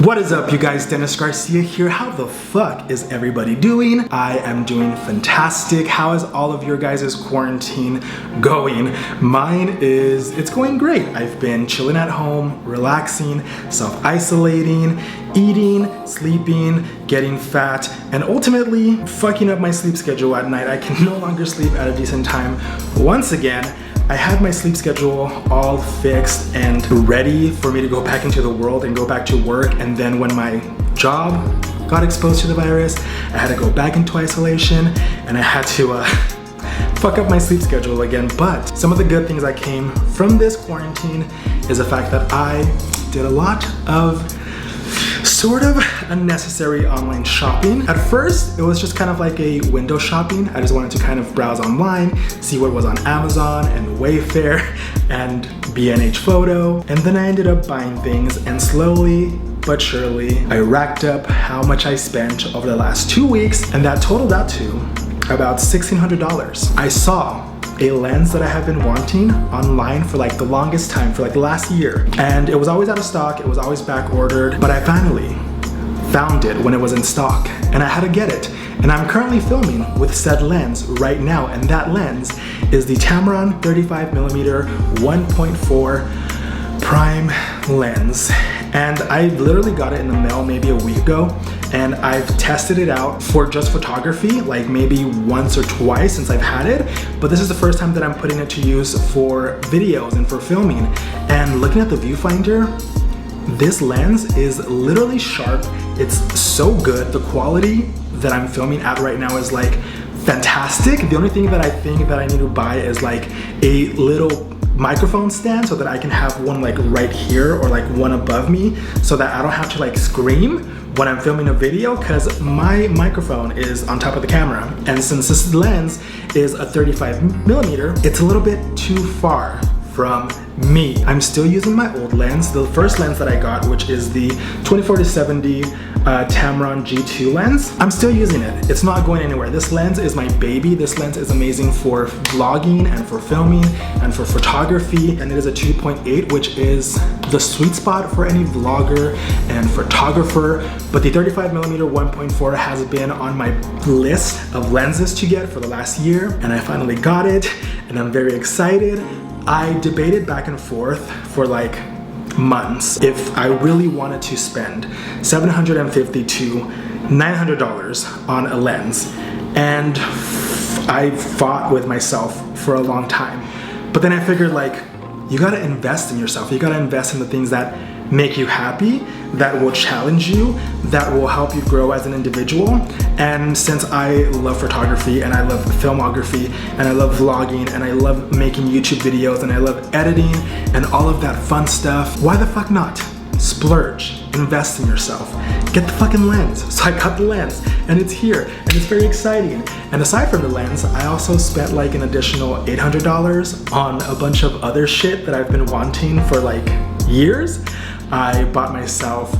What is up, you guys? Dennis Garcia here. How the fuck is everybody doing? I am doing fantastic. How is all of your guys' quarantine going? Mine is, it's going great. I've been chilling at home, relaxing, self-isolating, eating, sleeping, getting fat, and ultimately fucking up my sleep schedule at night. I can no longer sleep at a decent time. Once again, I had my sleep schedule all fixed and ready for me to go back into the world and go back to work. And then when my job got exposed to the virus, I had to go back into isolation and I had to fuck up my sleep schedule again. But some of the good things that came from this quarantine is the fact that I did a lot of sort of unnecessary online shopping. At first, it was just kind of like a window shopping. I just wanted to kind of browse online, see what was on Amazon and Wayfair and B&H Photo. And then I ended up buying things, and slowly but surely, I racked up how much I spent over the last 2 weeks, and that totaled out to about $1,600. I saw a lens that I have been wanting online for like the longest time, for like the last year. And it was always out of stock, it was always back ordered, but I finally found it when it was in stock and I had to get it. And I'm currently filming with said lens right now, and that lens is the Tamron 35mm 1.4 prime lens. And I literally got it in the mail maybe a week ago, and I've tested it out for just photography like maybe once or twice since I've had it, but this is the first time that I'm putting it to use for videos and for filming. And looking at the viewfinder, this lens is literally sharp. It's so good. The quality that I'm filming at right now is like fantastic. The only thing that I think that I need to buy is like a little microphone stand so that I can have one like right here or like one above me so that I don't have to like scream when I'm filming a video, because my microphone is on top of the camera. And since this lens is a 35mm, it's a little bit too far from me. I'm still using my old lens, the first lens that I got, which is the 24-70 Tamron G2 lens. I'm still using it. It's not going anywhere. This lens is my baby. This lens is amazing for vlogging and for filming and for photography, and it is a 2.8, which is the sweet spot for any vlogger and photographer. But the 35mm 1.4 has been on my list of lenses to get for the last year, and I finally got it, and I'm very excited. I debated back and forth for like months if I really wanted to spend $750 to $900 on a lens, and I fought with myself for a long time. But then I figured, like, you gotta invest in yourself. You gotta invest in the things that make you happy, that will challenge you, that will help you grow as an individual. And since I love photography and I love filmography and I love vlogging and I love making YouTube videos and I love editing and all of that fun stuff, why the fuck not? Splurge, invest in yourself, get the fucking lens. So I got the lens and it's here and it's very exciting. And aside from the lens, I also spent like an additional $800 on a bunch of other shit that I've been wanting for like years. I bought myself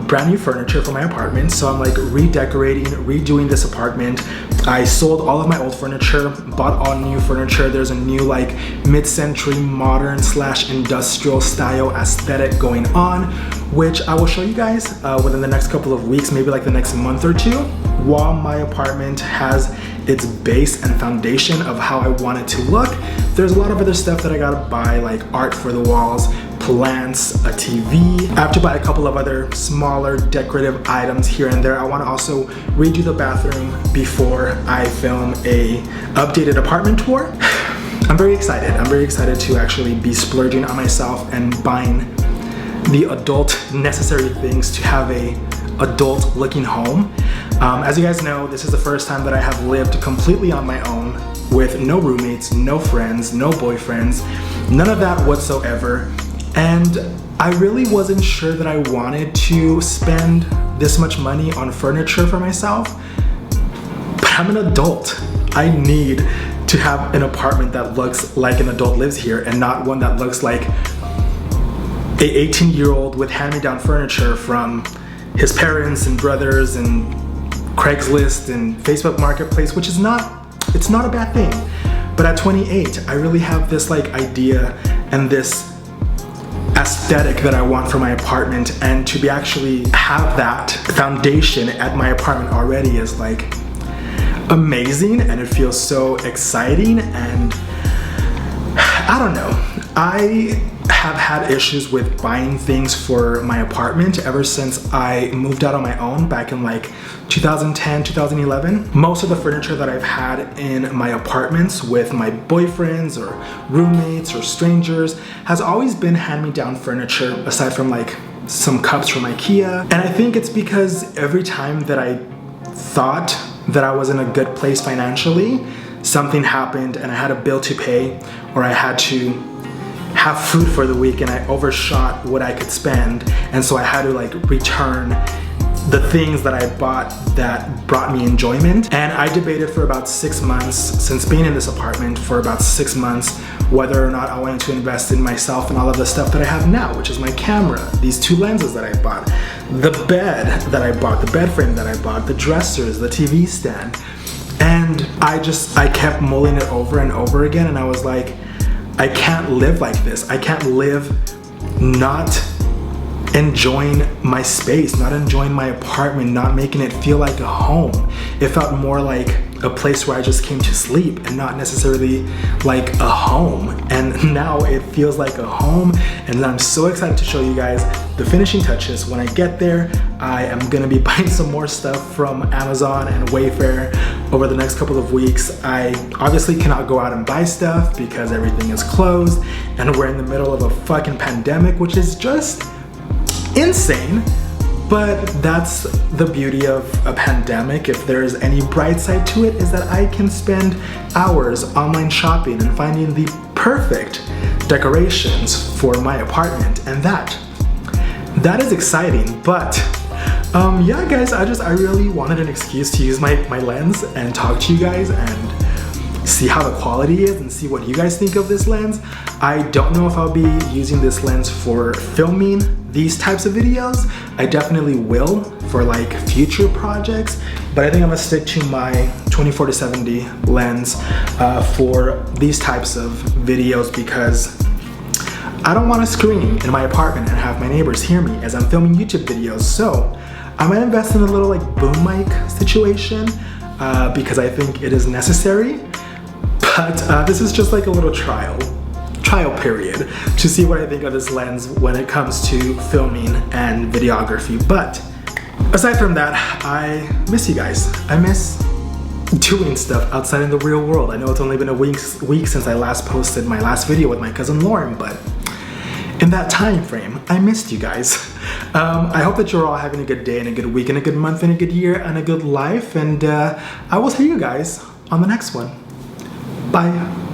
brand new furniture for my apartment, so I'm like redecorating, redoing this apartment. I sold all of my old furniture, bought all new furniture. There's a new like mid-century modern / industrial style aesthetic going on, which I will show you guys within the next couple of weeks, maybe like the next month or two, while my apartment has its base and foundation of how I want it to look. There's a lot of other stuff that I gotta buy, like art for the walls, plants, a TV. I have to buy a couple of other smaller decorative items here and there. I want to also redo the bathroom before I film a updated apartment tour. I'm very excited. I'm very excited to actually be splurging on myself and buying the adult necessary things to have a adult looking home. As you guys know, this is the first time that I have lived completely on my own with no roommates, no friends, no boyfriends, none of that whatsoever. And I really wasn't sure that I wanted to spend this much money on furniture for myself, but I'm an adult. I need to have an apartment that looks like an adult lives here and not one that looks like a 18-year-old with hand-me-down furniture from his parents and brothers and Craigslist and Facebook Marketplace, which is it's not a bad thing. But at 28, I really have this like idea and this aesthetic that I want for my apartment, and to be actually have that foundation at my apartment already is like amazing, and it feels so exciting. And I don't know, I have had issues with buying things for my apartment ever since I moved out on my own back in like 2010, 2011. Most of the furniture that I've had in my apartments with my boyfriends or roommates or strangers has always been hand-me-down furniture, aside from like some cups from IKEA. And I think it's because every time that I thought that I was in a good place financially, something happened and I had a bill to pay, or I had to have food for the week and I overshot what I could spend, and so I had to like return the things that I bought that brought me enjoyment. And I debated for about 6 months, since being in this apartment for about 6 months, whether or not I wanted to invest in myself and all of the stuff that I have now, which is my camera, these 2 lenses that I bought, the bed that I bought, the bed frame that I bought, the dressers, the TV stand. And I kept mulling it over and over again, and I was like, I can't live like this. I can't live not enjoying my space, not enjoying my apartment, not making it feel like a home. It felt more like a place where I just came to sleep and not necessarily like a home. And now it feels like a home, and I'm so excited to show you guys the finishing touches. When I get there, I am gonna be buying some more stuff from Amazon and Wayfair over the next couple of weeks. I obviously cannot go out and buy stuff because everything is closed and we're in the middle of a fucking pandemic, which is just insane. But that's the beauty of a pandemic. If there's any bright side to it, is that I can spend hours online shopping and finding the perfect decorations for my apartment, and that is exciting. But yeah guys, I really wanted an excuse to use my lens and talk to you guys and see how the quality is and see what you guys think of this lens. I don't know if I'll be using this lens for filming these types of videos. I definitely will for like future projects, but I think I'm gonna stick to my 24-70 lens for these types of videos, because I don't want to scream in my apartment and have my neighbors hear me as I'm filming YouTube videos. So I might invest in a little like boom mic situation because I think it is necessary. But this is just like a little trial period to see what I think of this lens when it comes to filming and videography. But aside from that, I miss you guys. I miss doing stuff outside in the real world. I know it's only been a week since I last posted my last video with my cousin Lauren, but in that time frame, I missed you guys. I hope that you're all having a good day and a good week and a good month and a good year and a good life, and I will see you guys on the next one. Bye.